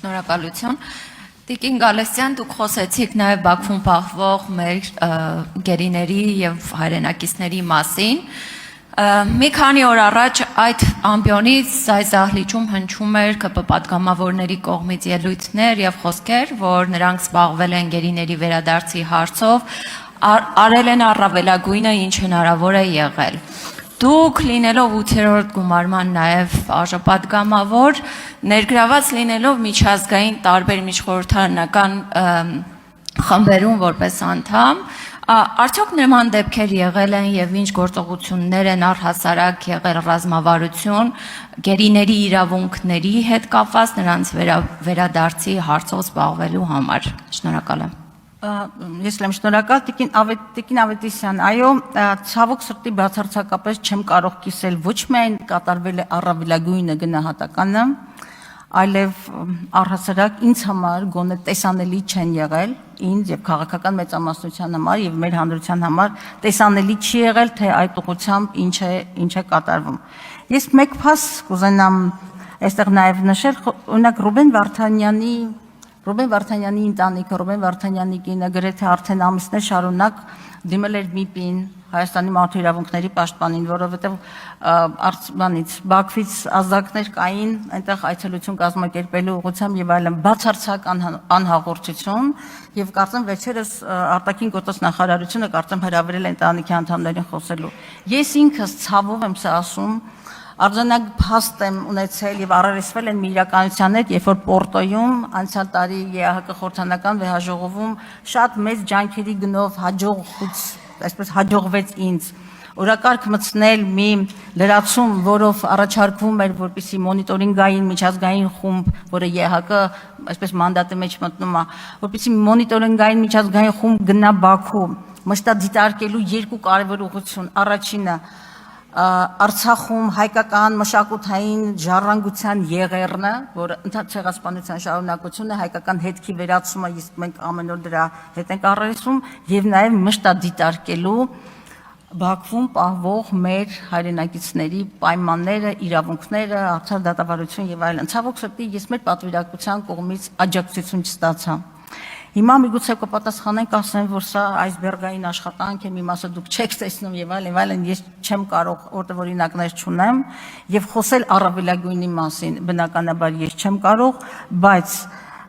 Շնորհակալություն։ Տիկին Գալստյան, դուք խոսեցիք նաև Բաքվում պահվող մեր գերիների եւ հայրենակիցների մասին։ Մի քանի օր առաջ այդ ամբիոնից այս դահլիճում հնչում էր ԿՊ պատգամավորների կողմից ելույթներ եւ խոսքեր, որ նրանք զբաղվել են գերիների վերադարձի հարցով, արել են առավելագույնը, ինչ հնարավոր է եղել։ Դուք լինելով 8-րդ գումարման նաև արժանապատգամավոր, ներգրաված լինելով միջազգային տարբեր միջխորհրդարանական խմբերում որպես անդամ, արդյոք նման դեպքեր եղել են եւ ինչ գործողություններ են առհասարակ եղել ռազմավարություն գերիների իրավունքների հետ կապված նրանց վերադարձի հարցով զբաղվելու համար։ Շնորհակալ եմ։ Ես եմ շնորհակալ Տիկին Ավետիսյան, այո, ցավոք սրտի բացարձակապես չեմ կարող կիսել ոչ միայն կատարվել է առավելագույնը գնահատականը, այլև առհասարակ ինձ համար գոնե տեսանելի չեն եղել, ինձ եւ քաղաքական մեծամասնության համար եւ մեր հանրության համար տեսանելի չի եղել, թե այդ ուղղությամբ ինչ է կատարվում։ Ես մեկ փաս կուզենամ այստեղ նաեւ նշել, օրինակ Ռուբեն Վարդանյանի ընտանիքը, Ռուբեն Վարդանյանի կինը գրեթե արդեն ամիսներ շարունակ դիմել էր ՄԻՊ-ին, Հայաստանի մարդու իրավունքների պաշտպանին, որովհետև Արցախից, Բաքվից ազդակներ կային, այնտեղ այցելություն կազմակերպելու ուղղությամբ եւ այլն, բացարձակ անհաղորդություն եւ կարծեմ վերջերս արտաքին գործոց նախարարությունը կարծեմ հրավիրել է ընտանիքի անդամներին խոսելու։ Ես ինքս ցավով եմ սա ասում, Արձանակ փաստ եմ ունեցել եւ առերեսվել են մի իրականության հետ, երբ որ Պորտոյում անցյալ տարի ԵԱՀԿ խորհրդանական վեհաժողովում շատ մեծ ջանքերի գնով այսպես հաջողվեց ինձ օրակարգ մտցնել մի լրացում, որով առաջարկվում էր, որպեսզի մոնիտորինգային միջազգային խումբ, որը ԵԱՀԿ այսպես մանդատի մեջ մտնում է, որպեսզի մոնիտորինգային միջազգային խումբ գնա Բաքու, մշտադիտարկելու երկու կարևոր ուղղություն, առաջինը Արցախում հայկական մշակութային ժառանգության եղերնը, որ ցեղասպանության շարունակությունը, հայկական հետքի վերացումը, իսկ մենք ամեն օր դրա հետ ենք առերեսվում, եւ նաեւ մշտադիտարկելու Բաքվում պահվող մեր հայրենակիցների պայմանները, իրավունքները, արդար դատավարություն եւ այլն։ Ցավոք սրտի ես մեր պատվիրակության կողմից աջակցություն չստացա։ Հիմա միգուցե կպատասխանենք, ասեմ, որ սա այսբերգային աշխատանք է, մի մասը դուք չեք տեսնում եւ այլն, ես չեմ կարող, որտեղ օրինակներ չունեմ եւ խոսել առավելագույնի մասին, բնականաբար ես չեմ կարող, բայց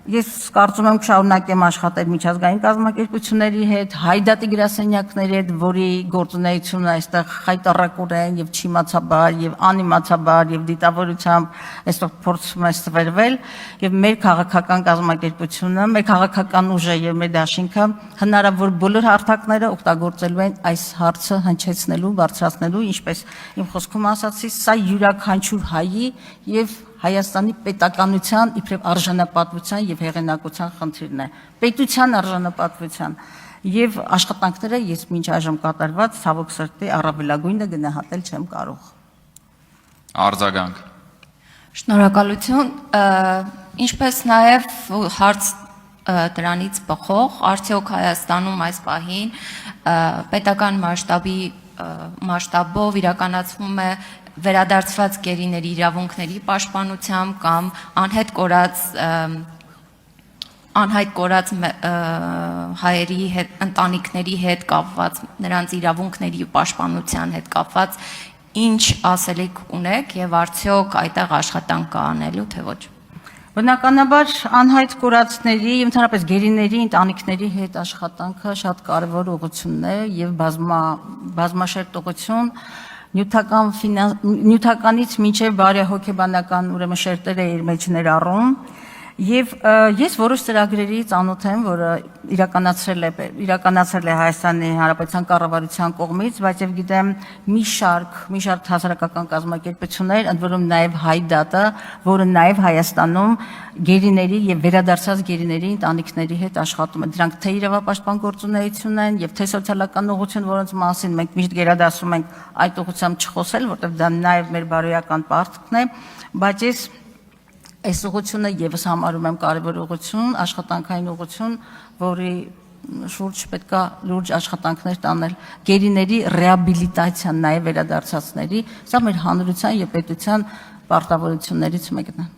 ես կարծում եմ շարունակեմ աշխատել միջազգային կազմակերպությունների հետ, Հայդատի գրասենյակների հետ, որի գործունեությունը այստեղ խայտառակորեն եւ չիմացաբար եւ անիմացաբար եւ դիտավորությամբ այստեղ փորձում է ստվերվել եւ մեր քաղաքական կազմակերպությունը, մեր քաղաքական ուժը եւ մեր դաշինքը հնարավոր բոլոր հարթակները օգտագործելու են այս հարցը հնչեցնելու, բարձրացնելու, ինչպես իմ խոսքում ասացի, սա յուրաքանչյուր հայի եւ Հայաստանի պետականության իբրև արժանապատվության եւ հեղինակության խնդիրն է։ Պետության արժանապատվության եւ աշխատանքները ես մինչ այժմ կատարված ցավոք սրտի առավելագույնը գնահատել չեմ կարող։ Արձագանք։ Շնորհակալություն, ինչպես նաեւ հարց դրանից բխող, արդյոք Հայաստանում այս պահին պետական մասշտաբով իրականացվում է վերադարձված գերիների իրավունքների պաշտպանությամբ կամ անհայտ կորած հայերի հետ, ընտանիքների հետ կապված, նրանց իրավունքների պաշտպանության հետ կապված ինչ ասելիք ունեք եւ արդյոք այդտեղ աշխատանք կա անելու թե ոչ։ Բնականաբար անհայտ կորածների, ընդհանրապես գերիների, ընտանիքների հետ աշխատանքը շատ կարևոր ուղղությունն է եւ բազմաշերտ ուղղություն նյութականից մինչև բարեհոգեբանական ուրեմն շերտերը իր մեջ ներառում եւ ես որոշ ծրագրերի ծանոթ եմ, որը իրականացրել է Հայաստանի Հանրապետության կառավարության կողմից, բայց եւ գիտեմ մի շարք հասարակական կազմակերպություններ, ընդ որում նաեւ Հայդատը, որը նաեւ Հայաստանում գերիների եւ վերադարձած գերիների ընտանիքների հետ աշխատում է։ Դրանք թե իրավապաշտպան գործունեություն են եւ թե սոցիալական ուղղություն, որոնց մասին մենք միշտ գերադասում ենք այդ ուղղությամբ չխոսել, որտեղ դա նաեւ մեր բարոյական պարտքն է, բայց ես այս ուղղությունը եւս համարում եմ կարևոր ուղղություն, աշխատանքային ուղղություն, որի շուրջ պետքա լուրջ աշխատանքներ տանել, գերիների ռեաբիլիտացիան, նաեւ վերադարձածների, սա մեր հանրության եւ պետության պարտավորություններից մեկն է։